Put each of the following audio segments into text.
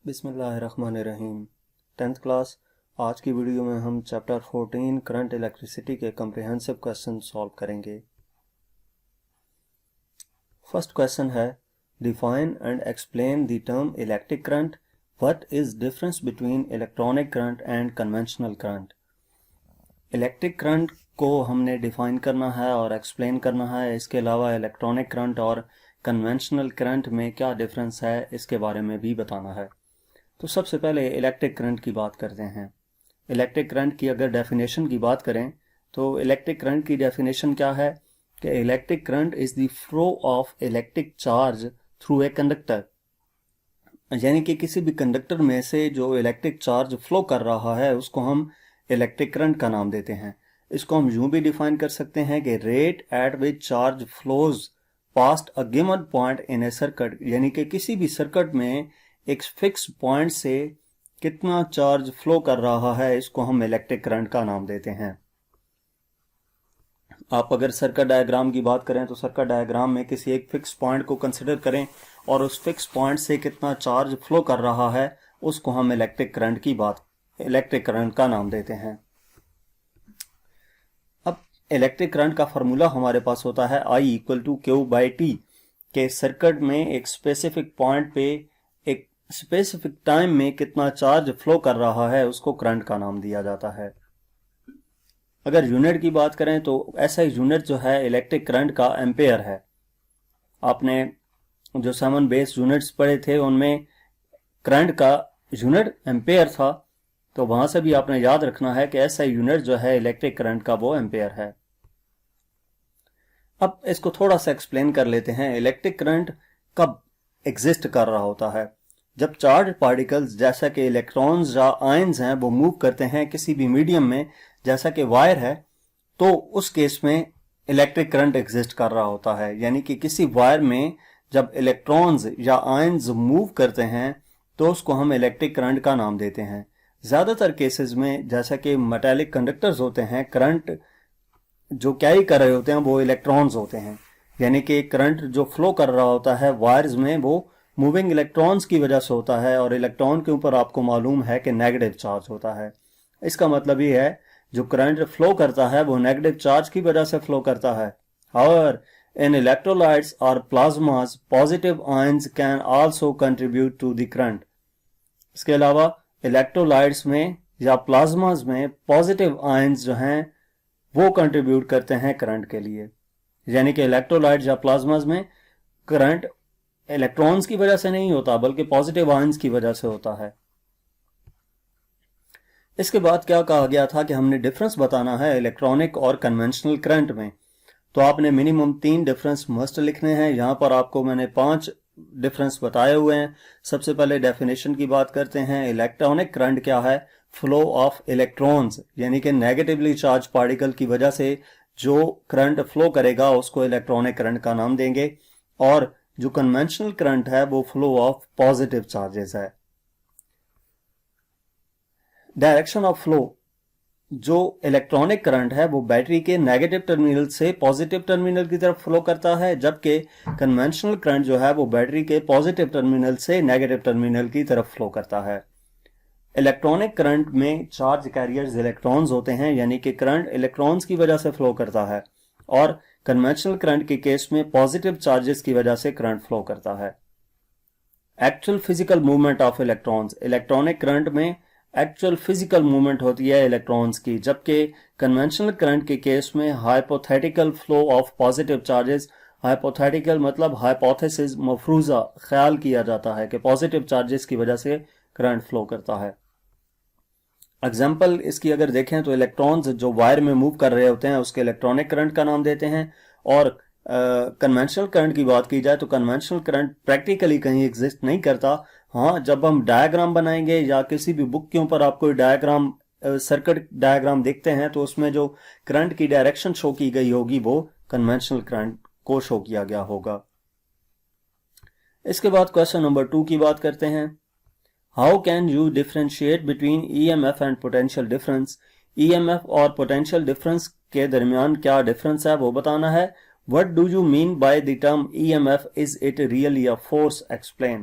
बिस्मिल्लाहिर्रहमानिर्रहीम। 10th class. आज की वीडियो में हम चैप्टर 14 करंट इलेक्ट्रिसिटी के कम्प्रिहेंसिव क्वेश्चन सॉल्व करेंगे। फर्स्ट क्वेश्चन है, define and explain the term electric current. What is difference between electronic current and conventional current. Electric current को हमने डिफाइन करना है और एक्सप्लेन करना है। इसके अलावा इलेक्ट्रॉनिक करंट और कन्वेंशनल करंट में क्या डिफरेंस है इसके बारे में भी बताना है। तो सबसे पहले इलेक्ट्रिक करंट की बात करते हैं। इलेक्ट्रिक करंट की अगर डेफिनेशन की बात करें तो इलेक्ट्रिक करंट की डेफिनेशन क्या है कि electric current is the flow of electric charge through a conductor. यानी कि किसी भी कंडक्टर में से जो इलेक्ट्रिक चार्ज फ्लो कर रहा है उसको हम इलेक्ट्रिक करंट का नाम देते हैं। इसको हम यूं भी डिफाइन कर सकते हैं कि rate at which charge flows past a given point in a circuit. यानी कि किसी भी सर्किट में एक फिक्स पॉइंट से कितना चार्ज फ्लो कर रहा है इसको हम इलेक्ट्रिक करंट का नाम देते हैं। आप अगर सर्किट डायग्राम की बात करें तो सर्किट डायग्राम में किसी एक फिक्स पॉइंट को कंसिडर करें और उस फिक्स पॉइंट से कितना चार्ज फ्लो कर रहा है उसको हम इलेक्ट्रिक करंट का नाम देते हैं। अब इलेक्ट्रिक करंट का फार्मूला हमारे पास होता है I = Q/T के सर्किट में एक स्पेसिफिक पॉइंट पे एक स्पेसिफिक टाइम में कितना चार्ज फ्लो कर रहा है उसको करंट का नाम दिया जाता है। अगर यूनिट की बात करें तो ऐसा यूनिट जो है इलेक्ट्रिक करंट का एम्पेयर है। आपने जो 7 बेस यूनिट्स पढ़े थे उनमें करंट का यूनिट एम्पेयर था, तो वहां से भी आपने याद रखना है कि ऐसा यूनिट जो है इलेक्ट्रिक करंट का वो एम्पेयर है। अब इसको थोड़ा सा एक्सप्लेन कर लेते हैं। इलेक्ट्रिक करंट कब एग्जिस्ट कर रहा होता है? जब चार्ज पार्टिकल्स जैसा कि इलेक्ट्रॉन्स या आयंस हैं वो मूव करते हैं किसी भी मीडियम में जैसा कि वायर है, तो उस केस में इलेक्ट्रिक करंट एग्जिस्ट कर रहा होता है। यानी कि किसी वायर में जब इलेक्ट्रॉन्स या आयंस मूव करते हैं तो उसको हम इलेक्ट्रिक करंट का नाम देते हैं। ज्यादातर केसेस में जैसा कि मेटालिक कंडक्टर्स होते हैं, करंट जो कैरी कर रहे होते हैं वो इलेक्ट्रॉन्स होते हैं। यानी कि करंट जो फ्लो कर रहा होता है वायर्स में वो मूविंग इलेक्ट्रॉन्स की वजह से होता है और इलेक्ट्रॉन के ऊपर आपको मालूम है कि नेगेटिव चार्ज होता है। इसका मतलब ये है जो करंट फ्लो करता है वो नेगेटिव चार्ज की वजह से फ्लो करता है। और इन इलेक्ट्रोलाइट्स और plasmas positive ions can also contribute to the current. इसके अलावा इलेक्ट्रोलाइट्स में या प्लाज्मास में पॉजिटिव आयंस जो हैं वो कंट्रीब्यूट करते हैं करंट के लिए। यानी कि इलेक्ट्रोलाइट्स या प्लाज्मास में करंट इलेक्ट्रॉन्स की वजह से नहीं होता बल्कि पॉजिटिव आयंस की वजह से होता है। इसके बाद क्या कहा गया था कि हमने डिफरेंस बताना है इलेक्ट्रॉनिक और कन्वेंशनल करंट में। तो आपने मिनिमम 3 डिफरेंस मस्ट लिखने हैं। यहां पर आपको मैंने 5 डिफरेंस बताए हुए हैं। सबसे पहले डेफिनेशन की बात करते हैं। इलेक्ट्रॉनिक करंट क्या है? फ्लो ऑफ इलेक्ट्रॉन्स, यानी कि नेगेटिवली चार्ज पार्टिकल की वजह से जो करंट फ्लो करेगा उसको इलेक्ट्रॉनिक करंट का नाम देंगे। और जो कन्वेंशनल करंट है वो फ्लो ऑफ पॉजिटिव चार्जेस है। डायरेक्शन ऑफ फ्लो, जो इलेक्ट्रॉनिक करंट है वो बैटरी के नेगेटिव टर्मिनल से पॉजिटिव टर्मिनल की तरफ फ्लो करता है, जबकि कन्वेंशनल करंट जो है वो बैटरी के पॉजिटिव टर्मिनल से नेगेटिव टर्मिनल की तरफ फ्लो करता है। इलेक्ट्रॉनिक करंट में चार्ज कैरियर्स इलेक्ट्रॉन्स होते हैं, यानी कि करंट इलेक्ट्रॉन्स की वजह से फ्लो करता है, और कन्वेंशनल करंट के केस में पॉजिटिव चार्जेस की वजह से करंट फ्लो करता है। Actual physical movement of electrons, electronic current में एक्चुअल फिजिकल मूवमेंट होती है इलेक्ट्रॉन्स की, जबकि कन्वेंशनल करंट के केस में hypothetical flow of positive charges. Hypothetical मतलब हाइपोथेसिस, मफरूजा ख्याल किया जाता है कि पॉजिटिव चार्जेस की वजह से करंट फ्लो करता है। एग्जाम्पल इसकी अगर देखें तो इलेक्ट्रॉन्स जो वायर में मूव कर रहे होते हैं उसके इलेक्ट्रॉनिक करंट का नाम देते हैं। और कन्वेंशनल करंट की बात की जाए तो कन्वेंशनल करंट प्रैक्टिकली कहीं एग्जिस्ट नहीं करता। हाँ, जब हम डायग्राम बनाएंगे या किसी भी बुक के ऊपर आप कोई डायग्राम सर्किट डायग्राम देखते हैं तो उसमें जो करंट की डायरेक्शन शो की गई होगी वो कन्वेंशनल करंट को शो किया गया होगा। इसके बाद क्वेश्चन नंबर 2 की बात करते हैं। How can you differentiate between EMF and potential difference. EMF और पोटेंशियल डिफरेंस के दरमियान क्या डिफरेंस है वो बताना है। What do you mean by the term EMF? Is it really a force? Explain.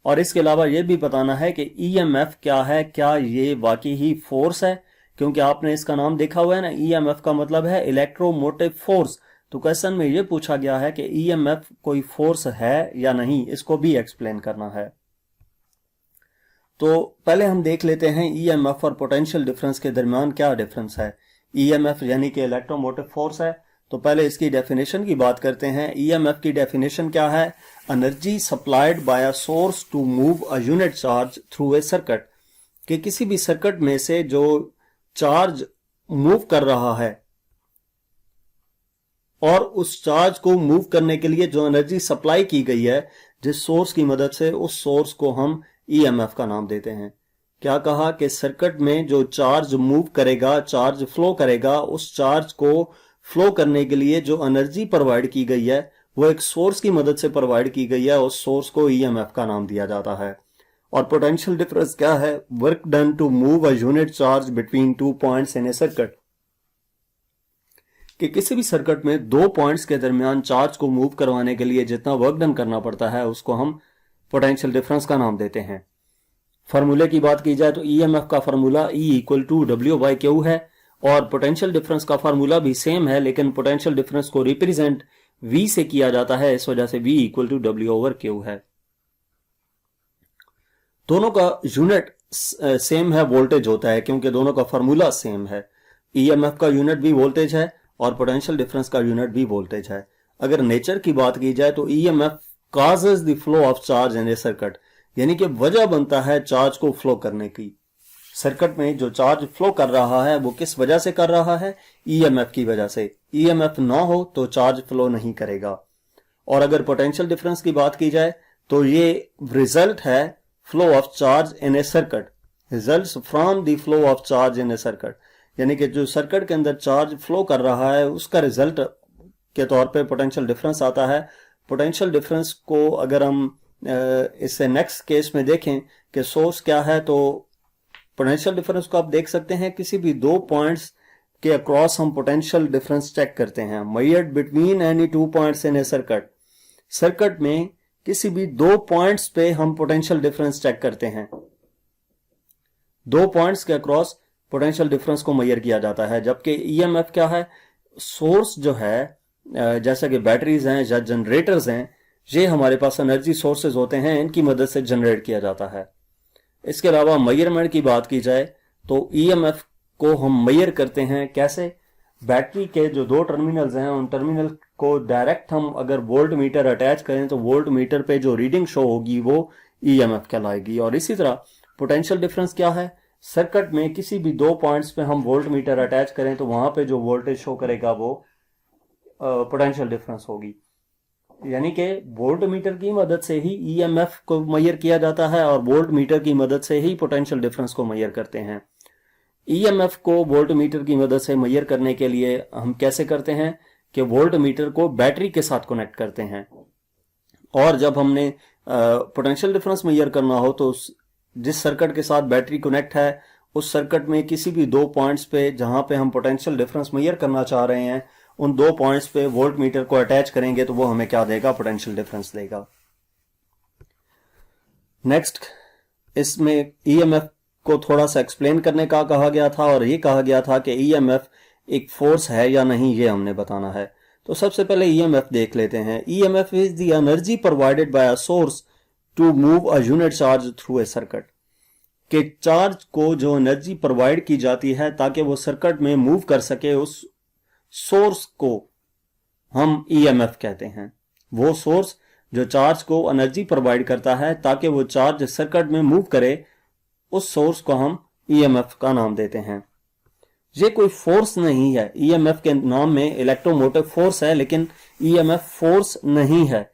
और इसके अलावा ये भी बताना है कि ईएमएफ क्या है, क्या ये वाकई ही फोर्स है, क्योंकि आपने इसका नाम देखा हुआ है ना, ईएमएफ का मतलब है इलेक्ट्रोमोटिव फोर्स। तो क्वेश्चन में ये पूछा गया है कि ईएमएफ कोई फोर्स है या नहीं, इसको भी एक्सप्लेन करना है। तो पहले हम देख लेते हैं ईएमएफ और पोटेंशियल डिफरेंस के दरमियान क्या डिफरेंस है। ईएमएफ यानी कि इलेक्ट्रोमोटिव फोर्स है, तो पहले इसकी डेफिनेशन की बात करते हैं। ईएमएफ की डेफिनेशन क्या है? Energy supplied by a source to move a unit charge through a circuit, कि किसी भी सर्किट में से जो चार्ज मूव कर रहा है और उस चार्ज को मूव करने के लिए जो एनर्जी सप्लाई की गई है जिस सोर्स की मदद से, उस सोर्स को हम ईएमएफ का नाम देते हैं। क्या कहा कि सर्किट में जो चार्ज मूव करेगा, चार्ज फ्लो करेगा, उस चार्ज को फ्लो करने के लिए जो एनर्जी प्रोवाइड की गई है वो एक सोर्स की मदद से प्रोवाइड की गई है, उस सोर्स को ईएमएफ का नाम दिया जाता है। और पोटेंशियल डिफरेंस क्या है? Work done to move a unit charge between 2 points in a circuit, कि किसी भी सर्किट में 2 पॉइंट्स के दरमियान चार्ज को मूव करवाने के लिए जितना वर्क डन करना पड़ता है उसको हम पोटेंशियल डिफरेंस का नाम देते हैं। फार्मूले की बात की जाए तो ईएमएफ का फार्मूला E = W/Q है, और पोटेंशियल डिफरेंस का फार्मूला भी सेम है, लेकिन पोटेंशियल डिफरेंस को रिप्रेजेंट V से किया जाता है, इस वजह से V = W/Q है। दोनों का यूनिट सेम है, वोल्टेज होता है, क्योंकि दोनों का फार्मूला सेम है। ईएमएफ का यूनिट भी वोल्टेज है और पोटेंशियल डिफरेंस का यूनिट भी वोल्टेज है। अगर नेचर की बात की जाए तो EMF causes the flow of charge in a circuit, यानी कि वजह बनता है चार्ज को फ्लो करने की। सर्किट में जो चार्ज फ्लो कर रहा है वो किस वजह से कर रहा है? ईएमएफ की वजह से। ईएमएफ ना हो तो चार्ज फ्लो नहीं करेगा। और अगर पोटेंशियल डिफरेंस की बात की जाए तो ये रिजल्ट है flow of charge in a circuit, results from the flow of charge in a circuit, यानी कि जो सर्किट के अंदर चार्ज फ्लो कर रहा है उसका रिजल्ट के तौर पे पोटेंशियल डिफरेंस आता है। पोटेंशियल डिफरेंस को अगर हम इससे नेक्स्ट केस में देखें कि सोर्स क्या है, तो पोटेंशियल डिफरेंस को आप देख सकते हैं किसी भी 2 पॉइंट्स के अक्रॉस हम पोटेंशियल डिफरेंस चेक करते हैं। Measured between any 2 points in a circuit, circuit में किसी भी 2 पॉइंट्स पे हम पोटेंशियल डिफरेंस चेक करते हैं। 2 पॉइंट्स के अक्रॉस पोटेंशियल डिफरेंस को मेजर किया जाता है। जबकि ईएमएफ क्या है? सोर्स जो है, जैसा कि बैटरीज हैं या जनरेटर्स हैं, ये हमारे पास एनर्जी सोर्सेज होते हैं, इनकी मदद से जनरेट किया जाता है। इसके अलावा मेजरमेंट की बात की जाए तो ईएमएफ को हम मेजर करते हैं कैसे? बैटरी के जो 2 टर्मिनल्स हैं उन टर्मिनल को डायरेक्ट हम अगर वोल्ट मीटर अटैच करें तो वोल्ट मीटर पे जो रीडिंग शो होगी वो ईएमएफ कहलाएगी। और इसी तरह पोटेंशियल डिफरेंस क्या है? सर्किट में किसी भी 2 पॉइंट्स पे हम वोल्ट मीटर अटैच करें तो वहां पे जो वोल्टेज शो करेगा वो पोटेंशियल डिफरेंस होगी। यानी कि वोल्ट मीटर की मदद से ही ईएमएफ को मेजर किया जाता है और वोल्ट मीटर की मदद से ही पोटेंशियल डिफरेंस को मेजर करते हैं। ईएमएफ को वोल्ट मीटर की मदद से मेजर करने के लिए हम कैसे करते हैं कि वोल्ट मीटर को बैटरी के साथ कनेक्ट करते हैं, और जब हमने पोटेंशियल डिफरेंस मेजर करना हो तो जिस सर्किट के साथ बैटरी कनेक्ट है उस सर्किट में किसी भी 2 पॉइंट्स पे जहां पे हम पोटेंशियल डिफरेंस मेजर करना चाह रहे हैं उन 2 पॉइंट्स पे वोल्ट मीटर को अटैच करेंगे तो वो हमें क्या देगा? पोटेंशियल डिफरेंस देगा। नेक्स्ट, इसमें ईएमएफ को थोड़ा सा एक्सप्लेन करने का कहा गया था, और ये कहा गया था कि ईएमएफ एक फोर्स है या नहीं, ये हमने बताना है। तो सबसे पहले ईएमएफ देख लेते हैं। EMF is the energy provided by a source to move a unit charge through a circuit, कि चार्ज को जो एनर्जी प्रोवाइड की जाती है ताकि वो सर्किट में मूव कर सके, उस सोर्स को हम ईएमएफ कहते हैं। वो सोर्स जो चार्ज को एनर्जी प्रोवाइड करता है ताकि वो चार्ज सर्किट में मूव करे, उस सोर्स को हम ईएमएफ का नाम देते हैं। ये कोई फोर्स नहीं है। ईएमएफ के नाम में इलेक्ट्रोमोटिव फोर्स है, लेकिन ईएमएफ फोर्स नहीं है।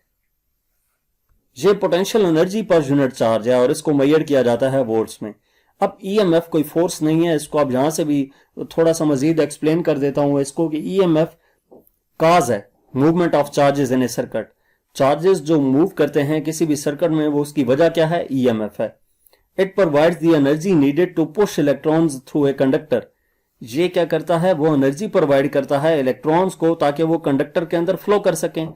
ये potential energy per unit charge है और इसको मेजर किया जाता है वोल्ट्स में। अब ईएमएफ कोई फोर्स नहीं है, इसको आप यहां से भी थोड़ा सा मजीद एक्सप्लेन कर देता हूं इसको कि ईएमएफ काज है movement of charges in a circuit. Charges जो मूव करते हैं किसी भी सर्किट में, वो उसकी वजह क्या है? ईएमएफ है। It provides the energy needed to push electrons through a conductor. ये क्या करता है? वो एनर्जी प्रोवाइड करता है इलेक्ट्रॉन्स को ताकि वो कंडक्टर के अंदर फ्लो कर सकें।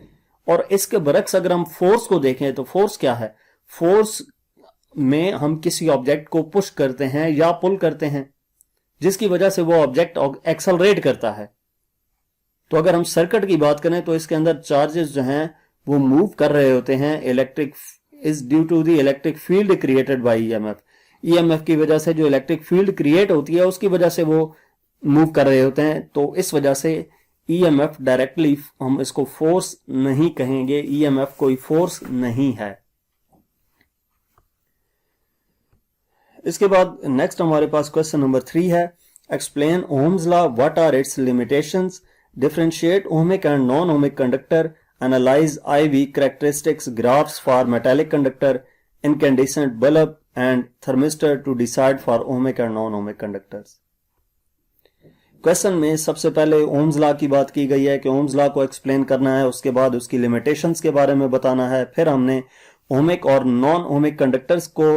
और इसके बरक्स अगर हम फोर्स को देखें तो फोर्स क्या है? फोर्स में हम किसी ऑब्जेक्ट को पुश करते हैं या पुल करते हैं, जिसकी वजह से वो ऑब्जेक्ट एक्सेलरेट करता है। तो अगर हम सर्किट की बात करें तो इसके अंदर चार्जेस जो हैं वो मूव कर रहे होते हैं, electric is due to the electric field created by EMF. EMF की वजह से जो इलेक्ट्रिक फील्ड क्रिएट होती है उसकी वजह से वो मूव कर रहे होते हैं। तो इस वजह से ईएमएफ डायरेक्टली हम इसको फोर्स नहीं कहेंगे, ईएमएफ कोई फोर्स नहीं है। इसके बाद नेक्स्ट हमारे पास क्वेश्चन नंबर 3 है, explain Ohm's law, what are its limitations, differentiate ohmic and non ohmic conductor, analyse IV characteristics graphs for metallic conductor, incandescent bulb and thermistor to decide for ohmic and non-ohmic conductors। Question में सबसे पहले ohms law की बात की गई है कि Ohm's law को एक्सप्लेन करना है, उसके बाद उसकी लिमिटेशंस के बारे में बताना है, फिर हमने ओमिक और नॉन ओमिक कंडक्टर्स को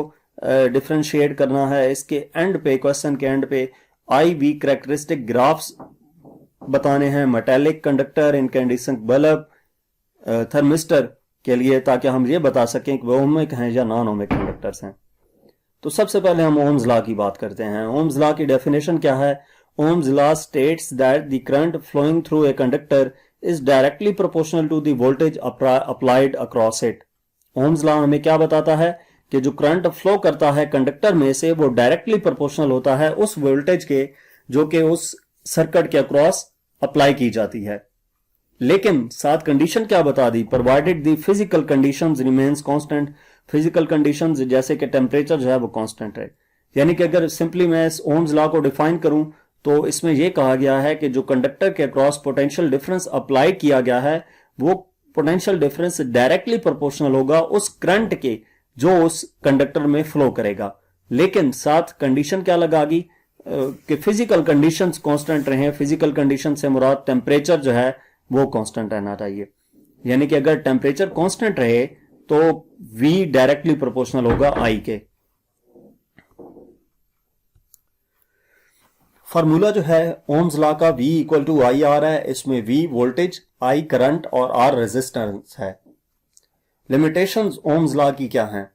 डिफरेंशिएट करना है। इसके एंड पे, क्वेश्चन के एंड पे IV कैरेक्टरिस्टिक ग्राफ्स बताने हैं metallic conductor, incandescent bulb, thermistor के लिए, ताकि हम ये बता सकें कि वो ओमिक हैं या नॉन ओमिक कंडक्टर्स हैं। तो सबसे पहले हम ओम्स लॉ की बात करते हैं। ओम्स लॉ की डेफिनेशन क्या है? Ohm's law states that the current flowing through a conductor is directly proportional to the voltage applied across it. Ohm's law हमें क्या बताता है कि जो करंट फ्लो करता है कंडक्टर में से वो डायरेक्टली प्रोपोर्शनल होता है उस वोल्टेज के जो कि उस सर्किट के अक्रॉस अप्लाई की जाती है। लेकिन साथ कंडीशन क्या बता दी? Provided the physical conditions remains constant. Physical conditions जैसे कि टेम्परेचर जो है वो कांस्टेंट है। यानी कि अगर सिंपली मैं इस ओम्स लॉ को डिफाइन करूं तो इसमें यह कहा गया है कि जो कंडक्टर के अक्रॉस पोटेंशियल डिफरेंस अप्लाई किया गया है वो पोटेंशियल डिफरेंस डायरेक्टली प्रोपोर्शनल होगा उस करंट के जो उस कंडक्टर में फ्लो करेगा। लेकिन साथ कंडीशन क्या लगागी कि फिजिकल कंडीशंस कांस्टेंट रहे। फिजिकल कंडीशन से मुराद टेम्परेचर जो है वो कांस्टेंट रहना चाहिए। यानी कि अगर टेम्परेचर कांस्टेंट रहे तो V डायरेक्टली प्रोपोर्शनल होगा I के। फार्मूला जो है ओम्स लॉ का V equal to I R है। इसमें V वोल्टेज, I करंट और R रेजिस्टेंस है। लिमिटेशंस ओम्स लॉ की क्या है?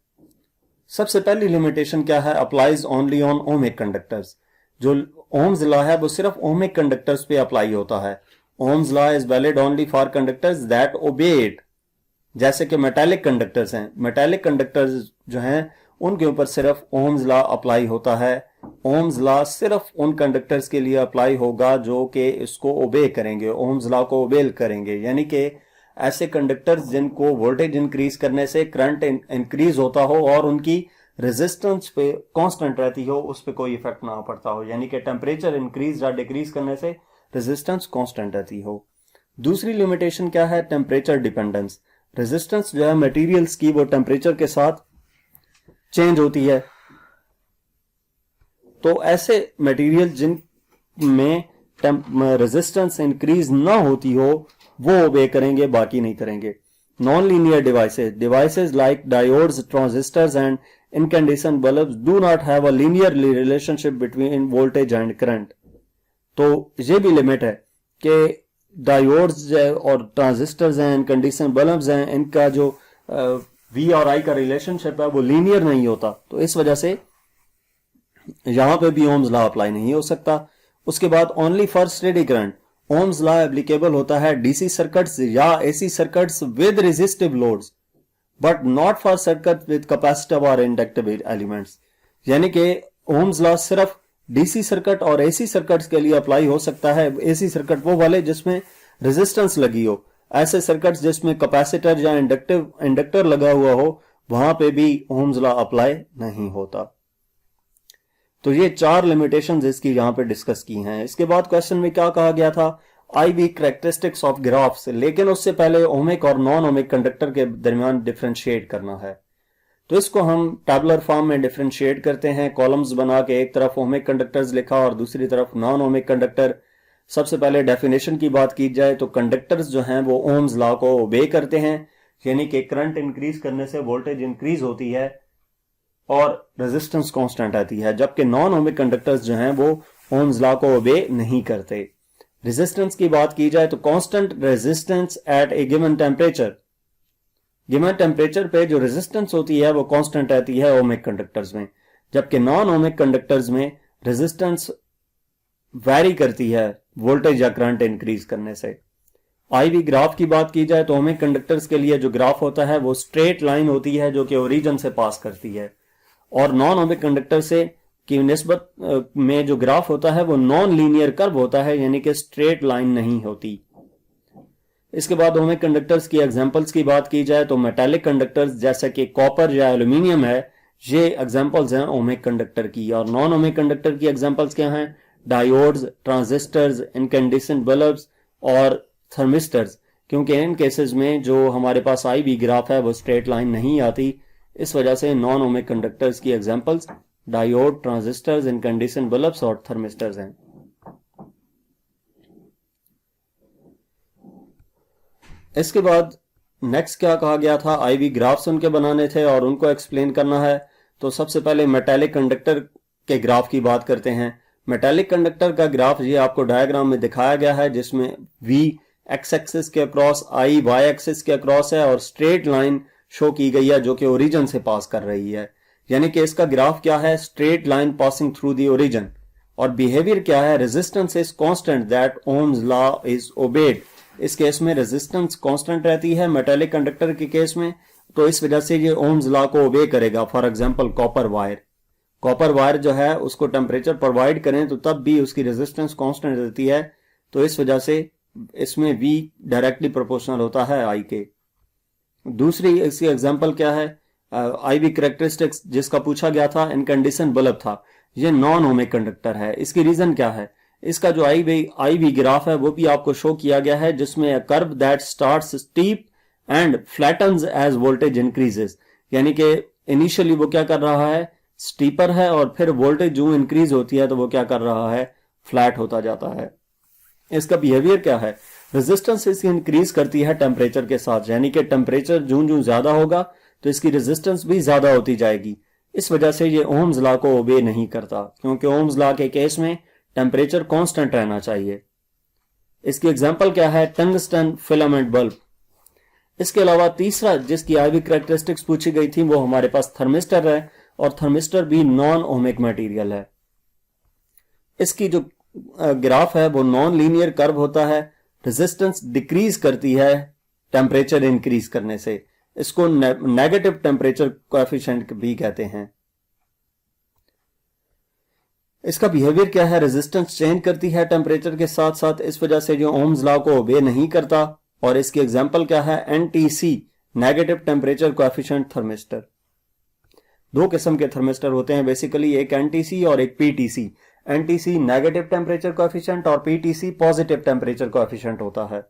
सबसे पहली लिमिटेशन क्या है? Applies only on ohmic conductors. जो ओम्स लॉ है वो सिर्फ ओमिक कंडक्टर्स पे अप्लाई होता है। Ohm's law is valid only for conductors that obey it. जैसे कि मेटालिक कंडक्टर्स हैं, मेटालिक कंडक्टर्स जो हैं उनके ऊपर सिर्फ ओम्स लॉ अप्लाई होता है। ओम्स लॉ सिर्फ उन कंडक्टर्स के लिए अप्लाई होगा जो कि इसको ओबे करेंगे, ओम्स लॉ को ओबे करेंगे। यानी कि ऐसे कंडक्टर्स जिनको वोल्टेज इंक्रीज करने से करंट इंक्रीज होता हो और उनकी रेजिस्टेंस पे कांस्टेंट रहती हो, उस पर कोई इफेक्ट ना पड़ता हो। यानी कि टेम्परेचर इंक्रीज या डिक्रीज करने से रेजिस्टेंस कांस्टेंट रहती हो। दूसरी लिमिटेशन क्या है? Temperature dependence. रेजिस्टेंस जो है मटेरियल्स की वो टेम्परेचर के साथ चेंज होती है। तो ऐसे मटेरियल जिनमें रेजिस्टेंस इंक्रीज ना होती हो वो ओबे करेंगे, बाकी नहीं करेंगे। Non linear devices like diodes, transistors and incandescent bulbs do not have a linear relationship between voltage and current. तो ये भी लिमिट है कि डायोड्स और ट्रांजिस्टर्स हैं, इनकैंडेसेंट बल्ब्स हैं, इनका जो V और I का रिलेशनशिप है वो लीनियर नहीं होता। तो इस वजह से यहां पे भी ओम्स लॉ अप्लाई नहीं हो सकता। उसके बाद only for steady current Ohm's law applicable होता है डीसी सर्किट्स या AC circuits with resistive loads, but not for circuit with capacitive और इंडक्टिव एलिमेंट्स। यानी कि ओम्स लॉ सिर्फ डीसी सर्किट और AC सर्किट्स के लिए अप्लाई हो सकता है। AC सर्किट वो वाले जिसमें रेजिस्टेंस लगी हो, ऐसे सर्किट्स जिसमें कैपेसिटर या इंडक्टर लगा हुआ हो वहां पे भी ओम्स लॉ अप्लाई नहीं होता। तो ये 4 लिमिटेशंस इसकी यहां पे डिस्कस की हैं। इसके बाद क्वेश्चन में क्या कहा गया था? IV characteristics of graphs. लेकिन उससे पहले ओमिक और नॉन ओमिक कंडक्टर के दरमियान डिफरेंशिएट करना है। तो इसको हम टैबुलर फॉर्म में डिफरेंशिएट करते हैं, कॉलम्स बना के। एक तरफ ओमिक कंडक्टर्स लिखा और दूसरी तरफ नॉन ओमिक कंडक्टर। सबसे पहले डेफिनेशन की बात की जाए तो कंडक्टर्स जो हैं वो ओम्स लॉ को ओबे करते हैं, यानी कि करंट इंक्रीज करने से वोल्टेज इंक्रीज होती है और रेजिस्टेंस कांस्टेंट रहती है, जबकि नॉन ओमिक कंडक्टर्स जो हैं वो ओम्स लॉ को ओबे नहीं करते। रेजिस्टेंस की बात की जाए तो constant resistance at A given temperature given temperature पे जो रेजिस्टेंस होती है वो कांस्टेंट रहती है ओमिक कंडक्टर्स में, जबकि नॉन ओमिक कंडक्टर्स में रेजिस्टेंस वैरी करती है वोल्टेज या करंट इंक्रीज करने से। आईवी ग्राफ की बात की जाए तो ओमिक कंडक्टर्स के लिए जो ग्राफ होता है वो स्ट्रेट लाइन होती है जो कि ओरिजिन से पास करती है, और नॉन ओमिक कंडक्टर से की निस्बत में जो ग्राफ होता है वो नॉन लीनियर कर्व होता है, यानी कि स्ट्रेट लाइन नहीं होती। इसके बाद ओमिक कंडक्टर्स की एग्जांपल्स की बात की जाए तो मेटालिक कंडक्टर्स जैसे कि कॉपर या एल्यूमिनियम है, ये एग्जांपल्स हैं ओमिक कंडक्टर की। और नॉन ओमिक कंडक्टर की एग्जांपल्स क्या हैं? डायोड्स, ट्रांजिस्टर्स, इनकैंडेसेंट बल्ब्स और थर्मिस्टर्स, क्योंकि इन केसेस में जो हमारे पास आईवी ग्राफ है वो स्ट्रेट लाइन नहीं आती, इस वजह से नॉन ओमिक कंडक्टर्स की examples diode, transistors, incandescent bulbs और थर्मिस्टर्स हैं। इसके बाद नेक्स्ट क्या कहा गया था? आईवी ग्राफ्स उनके बनाने थे और उनको एक्सप्लेन करना है। तो सबसे पहले मेटालिक कंडक्टर के ग्राफ की बात करते हैं। मेटालिक कंडक्टर का ग्राफ ये आपको डायग्राम में दिखाया गया है, जिसमें V एक्स एक्सिस के अक्रॉस, I वाई एक्सिस के अक्रॉस है और स्ट्रेट लाइन शो की गई है जो कि ओरिजिन से पास कर रही है। यानी कि इसका ग्राफ क्या है? Straight line passing through the origin. और बिहेवियर क्या है? Resistance is constant that Ohm's law is obeyed. इस केस में रेजिस्टेंस कांस्टेंट रहती है मेटालिक कंडक्टर के केस में, तो इस वजह से ये ओम्स लॉ को ओबे करेगा। फॉर एग्जांपल कॉपर वायर जो है उसको टेम्परेचर प्रोवाइड करें तो तब भी उसकी रेजिस्टेंस कांस्टेंट रहती है, तो इस वजह से इसमें V डायरेक्टली प्रोपोर्शनल होता है I के। दूसरी इसकी एग्जांपल क्या है? आईवी कैरेक्टरिस्टिक्स जिसका पूछा गया था, इनकैंडेसेंट बल्ब था, ये नॉन ओमिक कंडक्टर है। इसकी रीजन क्या है? इसका जो आईवी ग्राफ है वो भी आपको शो किया गया है, जिसमें curve that starts steep and flattens as voltage increases. यानी कि इनिशियली वो क्या कर रहा है? स्टीपर है, और फिर वोल्टेज जो इंक्रीज होती है तो वो क्या कर रहा है? फ्लैट होता जाता है। इसका बिहेवियर क्या है? रेजिस्टेंस इसकी इंक्रीज करती है टेम्परेचर के साथ, यानी कि टेम्परेचर जूं ज्यादा होगा तो इसकी रेजिस्टेंस भी ज्यादा होती जाएगी। इस वजह से ये ओम्स लॉ को ओबे नहीं करता, क्योंकि ओम्स लॉ के केस में टेम्परेचर कांस्टेंट रहना चाहिए। इसकी एग्जांपल क्या है? Tungsten filament bulb. इसके अलावा तीसरा जिसकी आईवी कैरेक्टरिस्टिक्स पूछी गई थी वो हमारे पास थर्मिस्टर है, और थर्मिस्टर भी नॉन ओमिक मटेरियल है। इसकी जो ग्राफ है वो नॉन लीनियर कर्व होता है, रेजिस्टेंस डिक्रीज करती है टेम्परेचर इंक्रीज करने से। इसको नेगेटिव टेम्परेचर कोएफिशिएंट भी कहते हैं। इसका बिहेवियर क्या है? रेजिस्टेंस चेंज करती है टेम्परेचर के साथ साथ, इस वजह से जो ओम्स लॉ को ओबे नहीं करता। और इसकी एग्जांपल क्या है? NTC, negative temperature coefficient thermistor. दो किस्म के थर्मिस्टर होते हैं बेसिकली, एक NTC और एक PTC। NTC negative temperature coefficient और PTC पॉजिटिव टेम्परेचर कोएफिशिएंट होता है।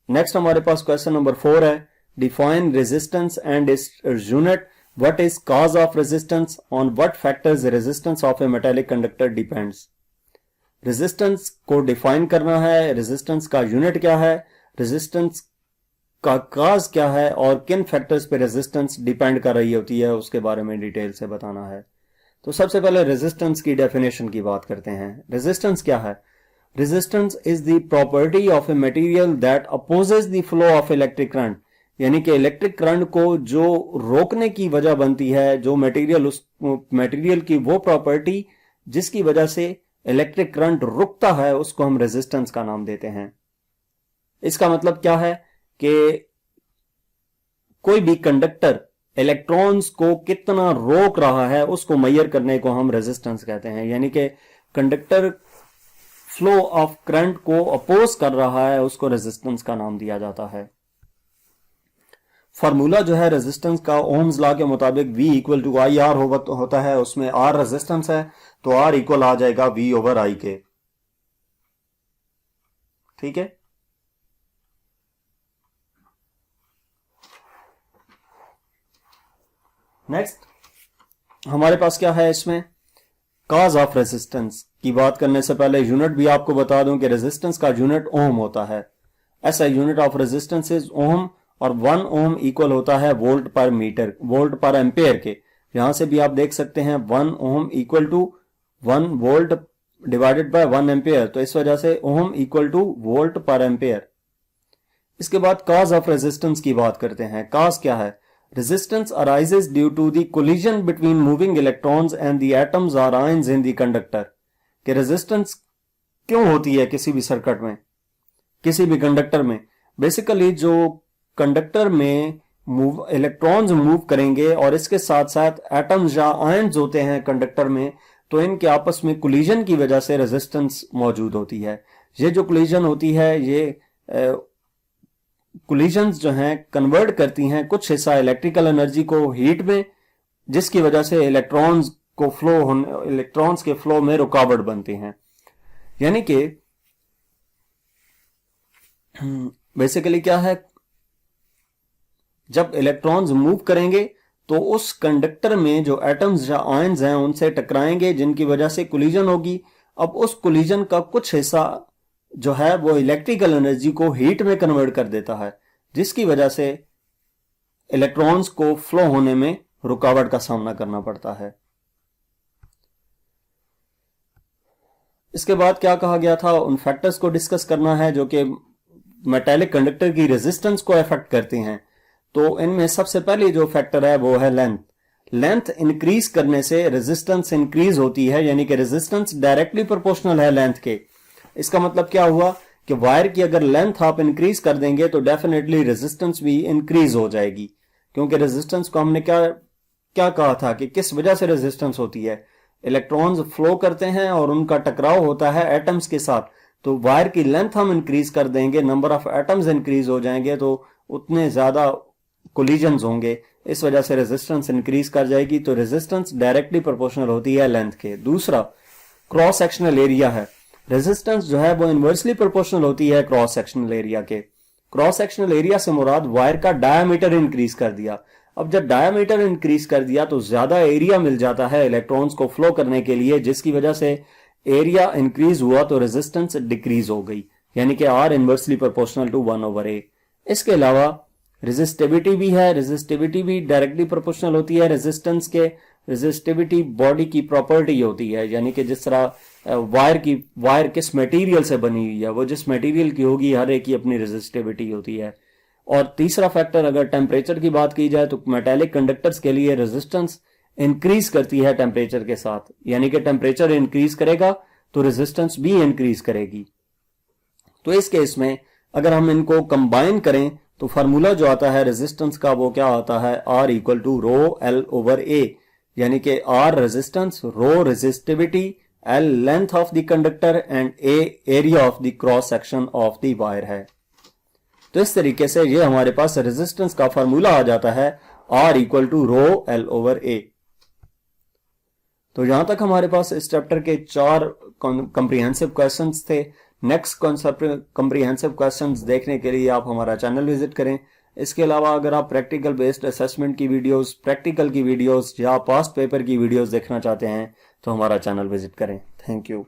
नेक्स्ट हमारे पास क्वेश्चन नंबर 4 है, define resistance and its unit. What is cause of resistance? On what factors the resistance of a metallic conductor depends? Resistance को define करना है, resistance का unit क्या है, रेजिस्टेंस का काज क्या है, और किन फैक्टर्स पे रेजिस्टेंस डिपेंड कर रही होती है उसके बारे में डिटेल से बताना है। तो सबसे पहले रेजिस्टेंस की डेफिनेशन की बात करते हैं। रेजिस्टेंस क्या है? Resistance is the property of a material that opposes the flow of electric current. यानी कि इलेक्ट्रिक करंट को जो रोकने की वजह बनती है, जो मटेरियल, उस मटेरियल की वो प्रॉपर्टी जिसकी वजह से इलेक्ट्रिक करंट रुकता है, उसको हम रेजिस्टेंस का नाम देते हैं। इसका मतलब क्या है कि कोई भी कंडक्टर इलेक्ट्रॉन्स को कितना रोक रहा है उसको मेजर करने को हम रेजिस्टेंस कहते हैं। यानी कि कंडक्टर फ्लो ऑफ करंट को अपोज कर रहा है, उसको रेजिस्टेंस का नाम दिया जाता है। फार्मूला जो है रेजिस्टेंस का ओम्स लॉ के मुताबिक V equal to I R होता है। उसमें R रेजिस्टेंस है तो R इक्वल आ जाएगा V ओवर I के। ठीक है। नेक्स्ट हमारे पास क्या है? इसमें काज ऑफ रेजिस्टेंस की बात करने से पहले यूनिट भी आपको बता दूं कि रेजिस्टेंस का यूनिट ओम होता है। ऐसा यूनिट ऑफ रेजिस्टेंस इज ओम, और 1 ओम इक्वल होता है वोल्ट पर एम्पेयर के। यहां से भी आप देख सकते हैं 1 ohm equal to 1 volt divided by 1 ampere, तो इस वजह से ओम इक्वल टू वोल्ट पर एम्पेयर। इसके बाद काज ऑफ रेजिस्टेंस की बात करते हैं। काज क्या है? Resistance arises due to the collision between moving electrons and the atoms और आयंस इन द कंडक्टर। कि रेजिस्टेंस क्यों होती है किसी भी सर्किट में, किसी भी कंडक्टर में? बेसिकली जो कंडक्टर में इलेक्ट्रॉन्स मूव करेंगे और इसके साथ साथ एटम्स या आयंस होते हैं कंडक्टर में, तो इनके आपस में कोलिजन की वजह से रेजिस्टेंस मौजूद होती है। ये जो कोलिजन होती है, ये कोलिजन्स जो हैं कन्वर्ट करती हैं कुछ हिस्सा इलेक्ट्रिकल एनर्जी को हीट में, जिसकी वजह से इलेक्ट्रॉन्स के फ्लो में रुकावट बनती हैं। यानी कि बेसिकली क्या है, जब इलेक्ट्रॉन्स मूव करेंगे तो उस कंडक्टर में जो एटम्स या आयंस हैं उनसे टकराएंगे, जिनकी वजह से कोलिजन होगी। अब उस कोलिजन का कुछ हिस्सा जो है वो इलेक्ट्रिकल एनर्जी को हीट में कन्वर्ट कर देता है, जिसकी वजह से इलेक्ट्रॉन्स को फ्लो होने में रुकावट का सामना करना पड़ता है। इसके बाद क्या कहा गया था, उन फैक्टर्स को डिस्कस करना है जो कि मेटेलिक कंडक्टर की रेजिस्टेंस को अफेक्ट करते हैं। तो इनमें सबसे पहले जो फैक्टर है वो है लेंथ। लेंथ इंक्रीज करने से रेजिस्टेंस इंक्रीज होती है, यानी कि रेजिस्टेंस डायरेक्टली प्रोपोर्शनल है लेंथ के। इसका मतलब क्या हुआ कि वायर की अगर लेंथ आप इंक्रीज कर देंगे तो डेफिनेटली रेजिस्टेंस भी इंक्रीज हो जाएगी, क्योंकि रेजिस्टेंस को हमने क्या कहा था कि किस वजह से रेजिस्टेंस होती है। इलेक्ट्रॉन्स फ्लो करते हैं और उनका टकराव होता है एटम्स के साथ, तो वायर की लेंथ हम इंक्रीज कर देंगे, नंबर ऑफ एटम्स इंक्रीज हो जाएंगे, तो उतने ज्यादा कोलिजन्स होंगे, इस वजह से रेजिस्टेंस इंक्रीज कर जाएगी। तो रेजिस्टेंस डायरेक्टली प्रोपोर्शनल होती है लेंथ के। दूसरा क्रॉस सेक्शनल एरिया है। रेजिस्टेंस जो है वो इनवर्सली प्रोपोर्शनल होती है क्रॉस सेक्शनल एरिया के। क्रॉस सेक्शनल एरिया से मुराद वायर का डायामीटर इंक्रीज कर दिया। अब जब डायामीटर इंक्रीज कर दिया तो ज्यादा एरिया मिल जाता है इलेक्ट्रॉन्स को फ्लो करने के लिए, जिसकी वजह से एरिया इंक्रीज हुआ तो रेजिस्टेंस डिक्रीज हो गई, यानी कि are inversely proportional to 1/A। इसके अलावा रेजिस्टिविटी भी है। रेजिस्टिविटी भी डायरेक्टली प्रोपोर्शनल होती है रेजिस्टेंस के। रेजिस्टिविटी बॉडी की प्रॉपर्टी होती है, यानी कि जिस तरह वायर किस मटेरियल से बनी हुई है, वो जिस मटेरियल की होगी हर एक की अपनी रेजिस्टिविटी होती है। और तीसरा फैक्टर अगर टेम्परेचर की बात की जाए तो मेटेलिक कंडक्टर्स के लिए रेजिस्टेंस इंक्रीज करती है टेम्परेचर के साथ, यानी कि टेम्परेचर इंक्रीज करेगा तो रेजिस्टेंस भी इंक्रीज करेगी। तो इस केस में अगर हम इनको कंबाइन करें तो फार्मूला जो आता है रेजिस्टेंस का वो क्या आता है, R इक्वल टू ρL/A, यानी कि R resistance, rho resistivity, L length of the conductor and A area of the cross section of the wire है। तो इस तरीके से ये हमारे पास रेजिस्टेंस का फार्मूला आ जाता है R इक्वल टू ρL/A। तो यहां तक हमारे पास इस चैप्टर के 4 कॉम्प्रिहेंसिव क्वेश्चंस थे। नेक्स्ट कॉम्प्रिहेंसिव क्वेश्चंस देखने के लिए आप हमारा चैनल विजिट करें। इसके अलावा अगर आप प्रैक्टिकल बेस्ड असेसमेंट की वीडियोस, प्रैक्टिकल की वीडियोस या पास्ट पेपर की वीडियोस देखना चाहते हैं तो हमारा चैनल विजिट करें। Thank you.